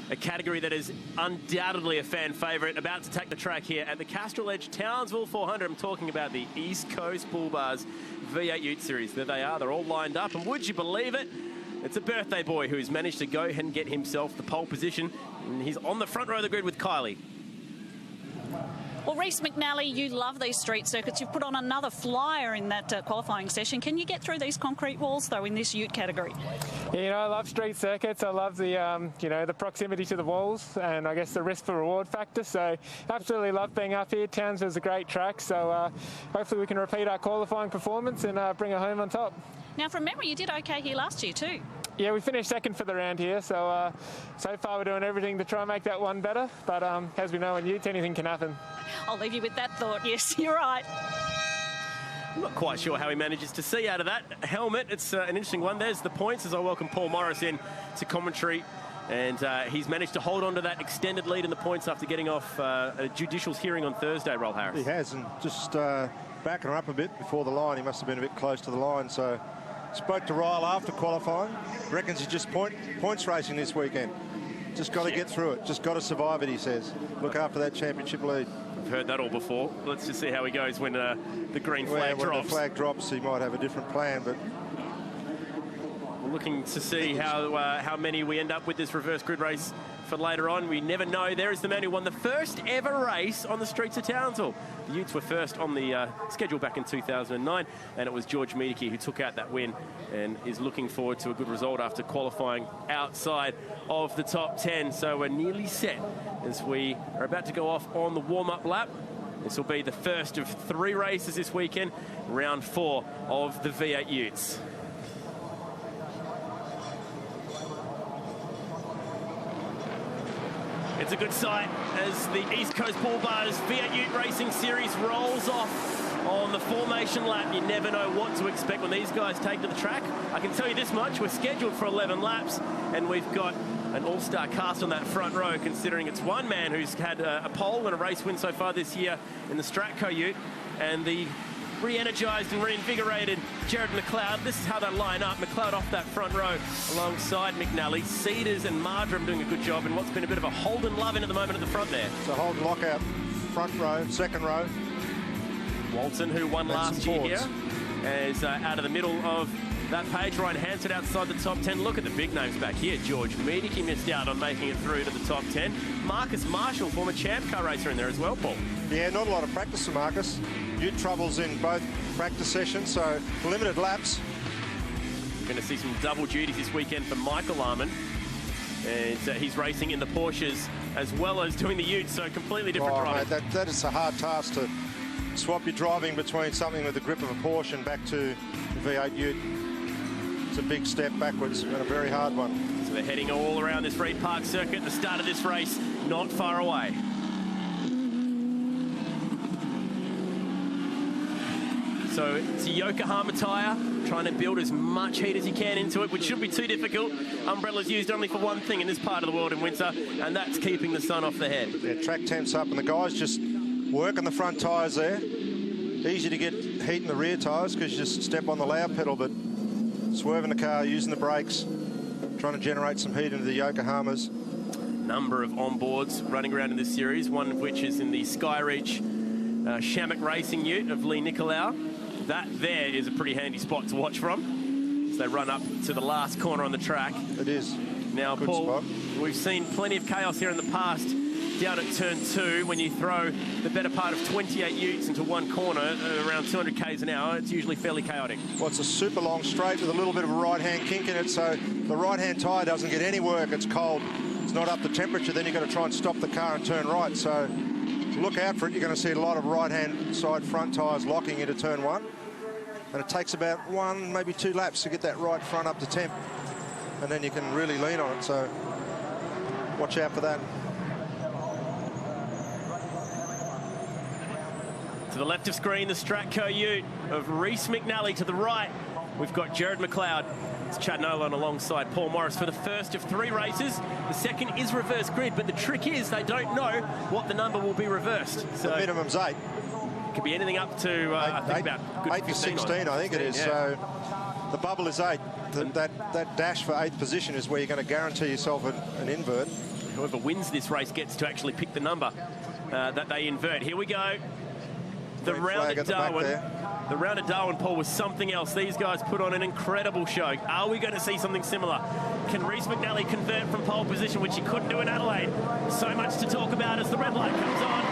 a category that is undoubtedly a fan favourite, about to take the track here at the Castrol Edge Townsville 400. I'm talking about the East Coast Bull Bars V8 Ute Series. There they are, they're all lined up, and would you believe it? It's a birthday boy who's managed to go ahead and get himself the pole position, and he's on the front row of the grid with Kylie. Well, Reece McNally, you love these street circuits. You've put on another flyer in that qualifying session. Can you get through these concrete walls, though, in this ute category? Yeah, you know, I love street circuits. I love the, you know, the proximity to the walls and I guess the risk for reward factor. So absolutely love being up here. Townsville's a great track. So hopefully we can repeat our qualifying performance and bring it home on top. Now, from memory, you did okay here last year too. Yeah, we finished second for the round here, so so far we're doing everything to try and make that one better. But as we know in utes, anything can happen. I'll leave you with that thought. Yes, you're right. I'm not quite sure how he manages to see out of that helmet. It's an interesting one. There's the points as I welcome Paul Morris in to commentary. And he's managed to hold on to that extended lead in the points after getting off a judicials hearing on Thursday, Roll Harris. He has, and just backing her up a bit before the line. He must have been a bit close to the line, so spoke to Ryle after qualifying. Reckons he's just points racing this weekend. Just got to get through it. Just got to survive it, he says. Look after that championship lead. I've heard that all before. Let's just see how he goes when the green flag drops. When the flag drops, he might have a different plan, but we're looking to see how many we end up with this reverse grid race for later on. We never know. There is the man who won the first ever race on the streets of Townsville. The Utes were first on the schedule back in 2009, and it was George Miedeke who took out that win and is looking forward to a good result after qualifying outside of the top 10. So we're nearly set as we are about to go off on the warm-up lap. This will be the first of 3 races this weekend, round 4 of the V8 Utes. It's a good sight as the East Coast Bull Bars V8 Ute Racing Series rolls off on the formation lap. You never know what to expect when these guys take to the track. I can tell you this much, we're scheduled for 11 laps and we've got an all-star cast on that front row, considering it's one man who's had a pole and a race win so far this year in the Stratco Ute, and the re-energised and reinvigorated Jared McLeod. This is how they line up. McLeod off that front row alongside McNally. Cedars and Marjoram doing a good job in what's been a bit of a Holden Lovin at the moment at the front there. So Holden lockout, front row, second row. Walton, who won last year here, is out of the middle of that page. Ryan Hansford outside the top 10. Look at the big names back here. George Miedeke missed out on making it through to the top 10. Marcus Marshall, former champ car racer, in there as well, Paul. Yeah, not a lot of practice for Marcus. Ute troubles in both practice sessions, so limited laps. Going to see some double duties this weekend for Michael Arman. And he's racing in the Porsches as well as doing the Utes, so completely different driving. Mate, that is a hard task to swap your driving between something with the grip of a Porsche and back to the V8 Ute. It's a big step backwards and a very hard one. So they're heading all around this Reed Park circuit. The start of this race not far away. So it's a Yokohama tyre, trying to build as much heat as you can into it, which shouldn't be too difficult. Umbrella's used only for one thing in this part of the world in winter, and that's keeping the sun off the head. Yeah, track temps up, and the guys just working the front tyres there. Easy to get heat in the rear tyres because you just step on the loud pedal, but swerving the car, using the brakes, trying to generate some heat into the Yokohamas. Number of onboards running around in this series, one of which is in the Skyreach Shamrock Racing Ute of Lee Nicolau. That there is a pretty handy spot to watch from as they run up to the last corner on the track. It is. Now, good Paul, spot. We've seen plenty of chaos here in the past down at turn 2 when you throw the better part of 28 utes into one corner at around 200 k's an hour. It's usually fairly chaotic. Well, it's a super long straight with a little bit of a right-hand kink in it, so the right-hand tyre doesn't get any work. It's cold. It's not up to temperature. Then you've got to try and stop the car and turn right. So look out for it. You're going to see a lot of right-hand side front tyres locking into turn 1. And it takes about 1, maybe 2 laps to get that right front up to temp. And then you can really lean on it. So watch out for that. To the left of screen, the Stratco Ute of Reece McNally. To the right, we've got Jared McLeod. It's Chad Nolan alongside Paul Morris for the first of 3 races. The second is reverse grid, but the trick is they don't know what the number will be reversed. So the minimum's 8. Could be anything up to, I think, about good 8 to 16, I think it is. Yeah. So the bubble is 8. That dash for 8th position is where you're going to guarantee yourself an invert. whoever wins this race gets to actually pick the number that they invert. Here we go. The round at Darwin. The round at Darwin, Paul, was something else. These guys put on an incredible show. Are we going to see something similar? Can Reece McNally convert from pole position, which he couldn't do in Adelaide? So much to talk about as the red light comes on.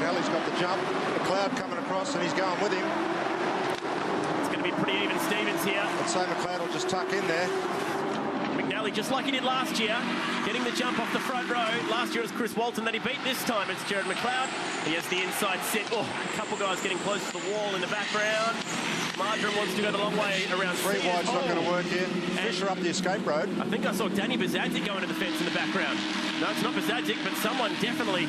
McNally's got the jump. McLeod coming across, and he's going with him. It's going to be pretty even Stevens here. I'd say McLeod will just tuck in there. McNally, just like he did last year, getting the jump off the front row. Last year it was Chris Walton that he beat. This time it's Jared McLeod. He has the inside set. Oh, a couple guys getting close to the wall in the background. Marjoram wants to go the long way around. Three wide's not going to work here. Fisher up the escape road. I think I saw Danny Bazadzic go into the fence in the background. No, it's not Bazadzic, but someone definitely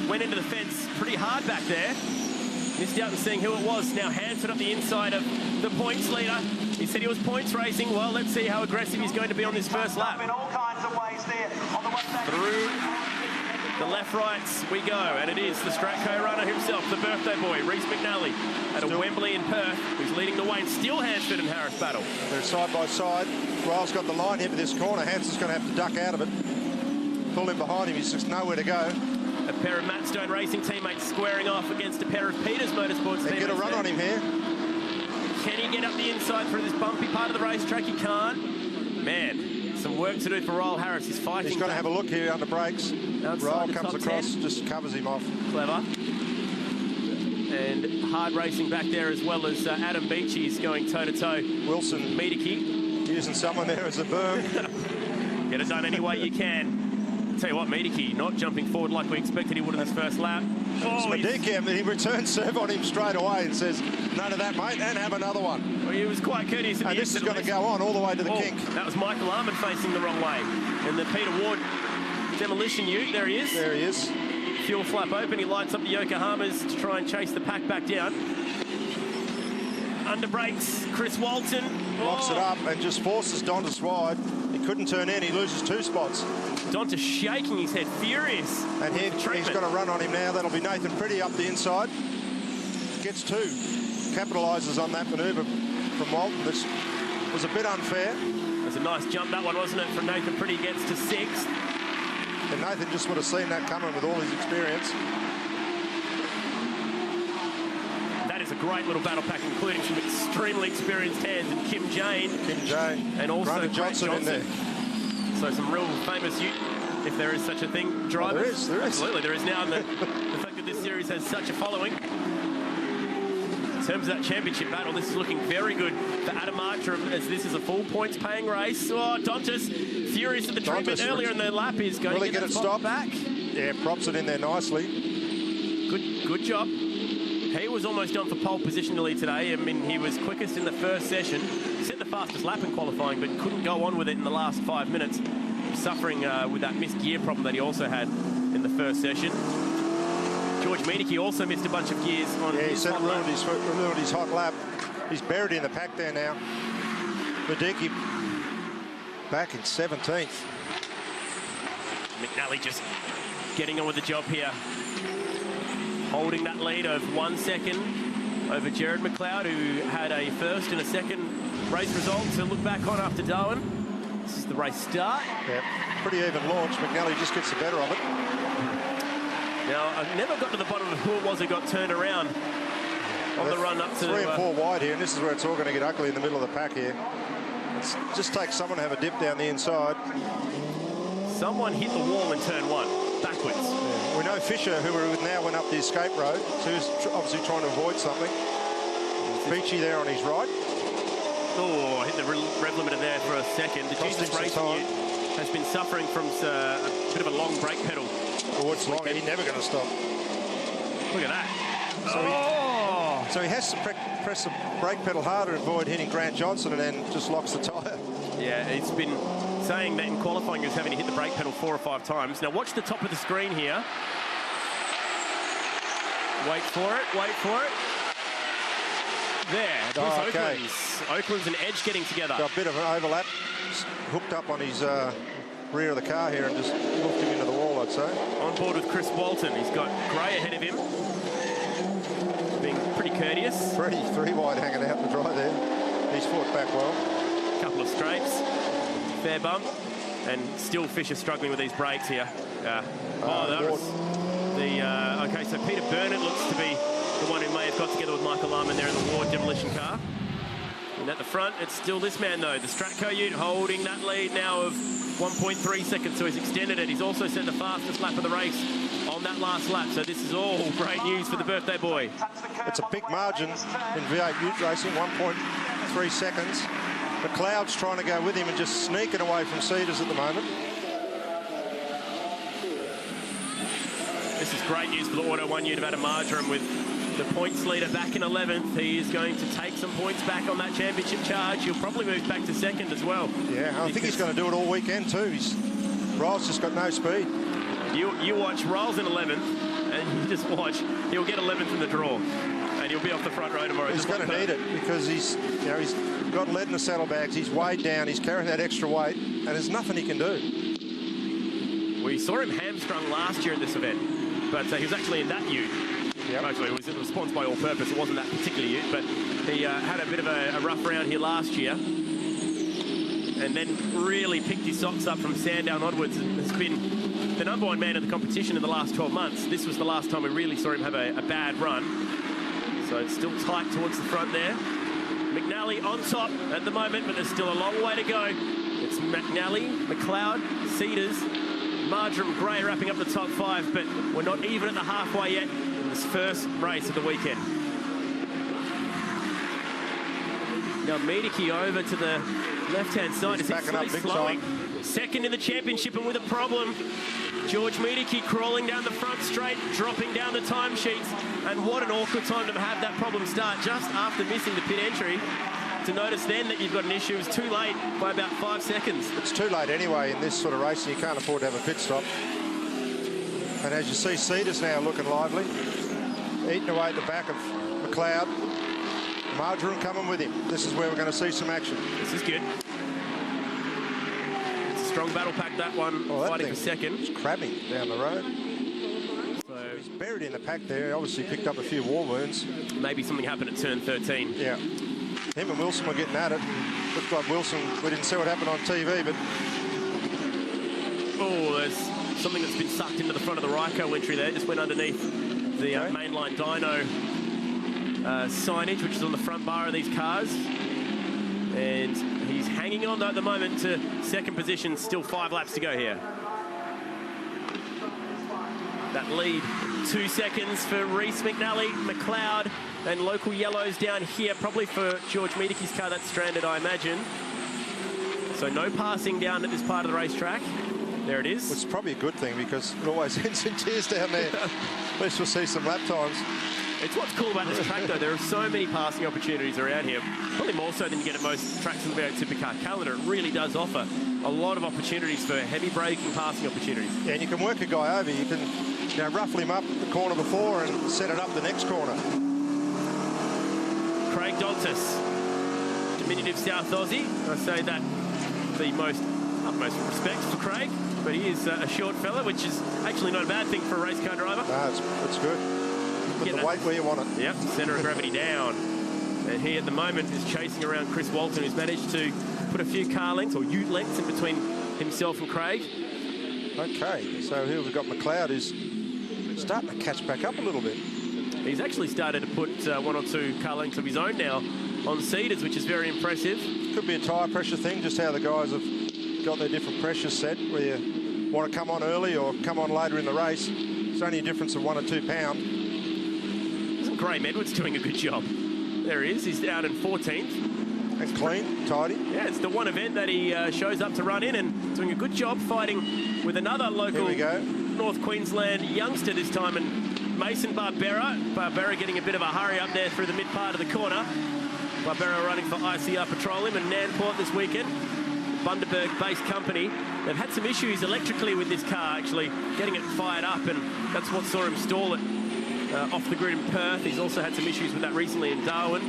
went into the fence pretty hard back there. Missed out on seeing who it was. Now Hansford up the inside of the points leader. He said he was points racing. Well, let's see how aggressive he's going to be on this first lap. In all kinds of ways there on the way back. Through the left rights we go, and it is the Stratco runner himself, the birthday boy, Reece McNally, at a Wembley in Perth, who's leading the way, and still Hansford and Harris battle. They're side by side. Ryle's got the line here for this corner. Hansford's going to have to duck out of it. Pull him behind him. He's just nowhere to go. A pair of Matt Stone Racing teammates squaring off against a pair of Peters Motorsports teammates. Get a run on him here. Can he get up the inside through this bumpy part of the racetrack? He can't. Man, some work to do for Ryle Harris. He's fighting. He's got to have a look here under brakes. Ryle comes across, 10. just covers him off. Clever. And hard racing back there, as well as Adam Beachy's going toe-to-toe. Wilson. Medicki. Using someone there as a berm. Get it done any way you can. Tell you what, Medicki not jumping forward like we expected he would in this first lap. Oh, he returns serve on him straight away and says, none of that, mate, and have another one. Well, he was quite courteous. And this is going to go on all the way to the kink. That was Michael Armand facing the wrong way. And the Peter Ward demolition ute, there he is. There he is. Fuel flap open, he lights up the Yokohamas to try and chase the pack back down. Under brakes, Chris Walton. Locks it up and just forces Dontas wide. He couldn't turn in, he loses 2 spots. Dontas shaking his head, furious. And he's got a run on him now. That'll be Nathan Pretty up the inside. Gets 2. Capitalises on that manoeuvre from Walton. This was a bit unfair. It was a nice jump, that one, wasn't it? From Nathan Pretty, gets to 6th. And Nathan just would have seen that coming with all his experience. That is a great little battle pack, including some extremely experienced hands in Kim Jane. And also Grant Johnson in there. So some real famous ute, if there is such a thing, drivers. There is. Absolutely, there is now. And the fact that this series has such a following. In terms of that championship battle, this is looking very good for Adam Marjoram, as this is a full points paying race. Oh, Dontas, furious at the treatment earlier in the lap, is going to get it stopped back. Yeah, props it in there nicely. Good job. He was almost done for pole positionally today. I mean, he was quickest in the first session. Set the fastest lap in qualifying, but couldn't go on with it in the last 5 minutes. Suffering with that missed gear problem that he also had in the first session. George Medicki also missed a bunch of gears on his hot lap. Ruined his hot lap. He's buried in the pack there now. Medicki back in 17th. McNally just getting on with the job here. Holding that lead of 1 second over Jared McLeod, who had a first and a second race result to look back on after Darwin. This is the race start. Yeah, pretty even launch. McNally just gets the better of it. Now, I never got to the bottom of who it was who got turned around on the run up to... 3 and 4 wide here, and this is where it's all going to get ugly in the middle of the pack here. It just takes someone to have a dip down the inside. Someone hit the wall in turn 1, backwards. Yeah. We know Fisher, who we're with now, went up the escape road, so he's obviously trying to avoid something. Beachy there on his right. Oh, hit the rev limiter there for a second. The Jesus Racing ute has been suffering from a bit of a long brake pedal. Oh, it's long. He's never going to stop. Look at that. So he has to press the brake pedal harder to avoid hitting Grant Johnson, and then just locks the tyre. Yeah, it's been saying that in qualifying he was having to hit the brake pedal 4 or 5 times. Now watch the top of the screen here. Wait for it. There, Oakland's and Edge getting together. Got a bit of an overlap. Hooked up on his rear of the car here and just hooked him into the wall, I'd say. On board with Chris Walton. He's got Gray ahead of him. Being pretty courteous. Freddie 3 wide hanging out to dry there. He's fought back well. Couple of scrapes. Fair bump. And still Fisher struggling with these brakes here. Oh, that was the... okay, so Peter Burnett looks to be the one who may have got together with Michael Arman there in the Ward demolition car. And at the front, it's still this man, though, the Stratco Ute, holding that lead now of 1.3 seconds, so he's extended it. He's also set the fastest lap of the race on that last lap, so this is all great news for the birthday boy. It's a big margin in V8 Ute racing, 1.3 seconds. McLeod's trying to go with him and just sneaking away from Cedars at the moment. This is great news for the Auto 1 Ute of Adam Marjoram with the points leader back in 11th. He is going to take some points back on that championship charge. He'll probably move back to second as well. Yeah, I think he's going to do it all weekend too. Ryle's just got no speed. You watch Ryle's in 11th, and you just watch. He'll get 11th in the draw, and he'll be off the front row tomorrow. He's going to need it because he's got lead in the saddlebags. He's weighed down. He's carrying that extra weight, and there's nothing he can do. We saw him hamstrung last year at this event, but he was actually in that Ute. Yep. Actually, it was sponsored by All Purpose. It wasn't that particular Ute, but he had a bit of a rough round here last year, and then really picked his socks up from Sandown onwards, and has been the #1 man of the competition in the last 12 months. This was the last time we really saw him have a bad run. So it's still tight towards the front there. McNally on top at the moment, but there's still a long way to go. It's McNally, McLeod, Cedars, Marjoram, Gray wrapping up the top 5, but we're not even at the halfway yet in this first race of the weekend. Now Medicki over to the left-hand side. He's backing up big slowing. Second in the championship and with a problem. George Medicki crawling down the front straight, dropping down the timesheets. And what an awkward time to have that problem start just after missing the pit entry. To notice then that you've got an issue is too late by about 5 seconds. It's too late anyway in this sort of racing. You can't afford to have a pit stop. And as you see, Cedars now looking lively. Eating away at the back of McLeod. Marjoram coming with him. This is where we're going to see some action. This is good. It's a strong battle pack, that one, fighting for second. It's crabbing down the road. So he's buried in the pack there. He obviously picked up a few war wounds. Maybe something happened at turn 13. Yeah. Him and Wilson were getting at it. Looked like Wilson, we didn't see what happened on TV, but... Oh, there's something that's been sucked into the front of the Ryco entry there. Just went underneath the mainline dyno signage, which is on the front bar of these cars. And he's hanging on at the moment to second position. Still 5 laps to go here. That lead, 2 seconds for Reese McNally, McLeod, and local yellows down here, probably for George Medicki's car that's stranded, I imagine. So no passing down at this part of the racetrack. There it is. It's probably a good thing because it always ends in tears down there. At least we'll see some lap times. It's what's cool about this track, though. There are so many passing opportunities around here. Probably more so than you get at most tracks in the V8 Supercar calendar. It really does offer a lot of opportunities for heavy braking passing opportunities. Yeah, and you can work a guy over. You can ruffle him up the corner before and set it up the next corner. Craig Dontis, diminutive South Aussie. I say that the utmost respect for Craig, but he is a short fella, which is actually not a bad thing for a race car driver. No, it's good. Put the weight where you want it. Yep, centre of gravity down. And he at the moment is chasing around Chris Walton, who's managed to put a few car lengths or ute lengths in between himself and Craig. Okay, so here we've got McLeod, who's starting to catch back up a little bit. He's actually started to put 1 or 2 car lengths of his own now on Cedars, which is very impressive. Could be a tyre pressure thing, just how the guys have got their different pressures set, where you want to come on early or come on later in the race. It's only a difference of 1 or 2 pounds. Isn't Graham Edwards doing a good job? There he is. He's out in 14th. And clean, tidy. Yeah, it's the one event that he shows up to run in and doing a good job fighting with another local North Queensland youngster this time, and Mason Barbera. Barbera getting a bit of a hurry up there through the mid part of the corner. Barbera running for ICR Petroleum and Nanport this weekend. Bundaberg-based company. They've had some issues electrically with this car, actually, getting it fired up, and that's what saw him stall it off the grid in Perth. He's also had some issues with that recently in Darwin.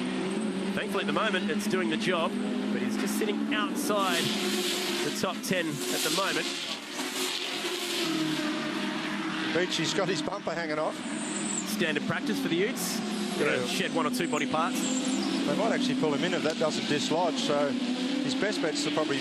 Thankfully, at the moment, it's doing the job, but he's just sitting outside the top 10 at the moment. Beachy's got his bumper hanging off. Standard practice for the Utes. Gonna shed 1 or 2 body parts. They might actually pull him in if that doesn't dislodge, so his best bet's to probably